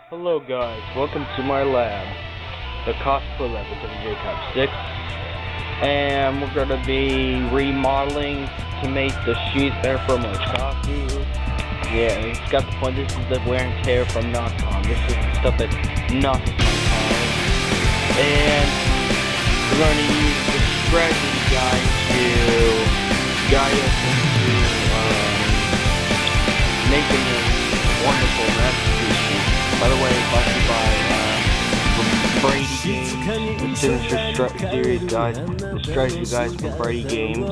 Hello guys, welcome to my lab, the cosplay lab with Type 6, and we're going to be remodeling to make the shoes better for Mochaku. Yeah, it's got the point, this is the wear and tear from naka. This is the stuff that knocks my car. And we're going to use the strategy guide to guide us into making this wonderful restitution. By the way, brought to you by Brady Games, the Sinister Series guys, the strategy guys from Brady Games,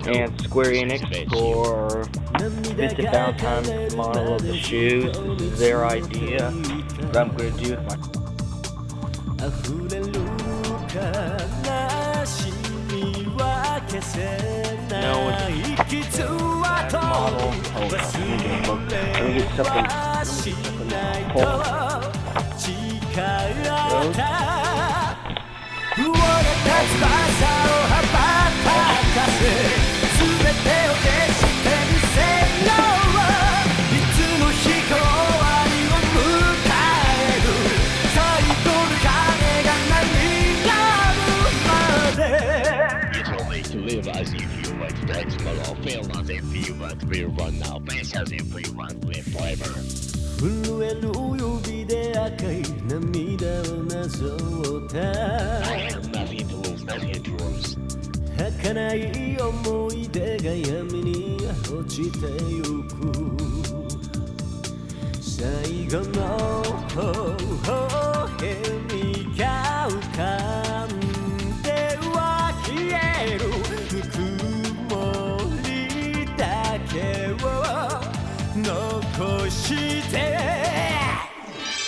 and Square Enix for Vincent Valentine's model of the shoes. This is their idea. What I'm going to do with my no, it's that model. Hold on, let me get something. Hold on. As if you want to explore, feel as if you want to run now, best as if you want to live forever. 震える指で赤い涙をなぞった I have nothing to lose, nothing to lose. 儚い思い出が闇に落ちてゆく最後の方へ向かうかでは消えるぬくもりだけを残して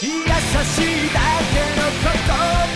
優しいだけの言葉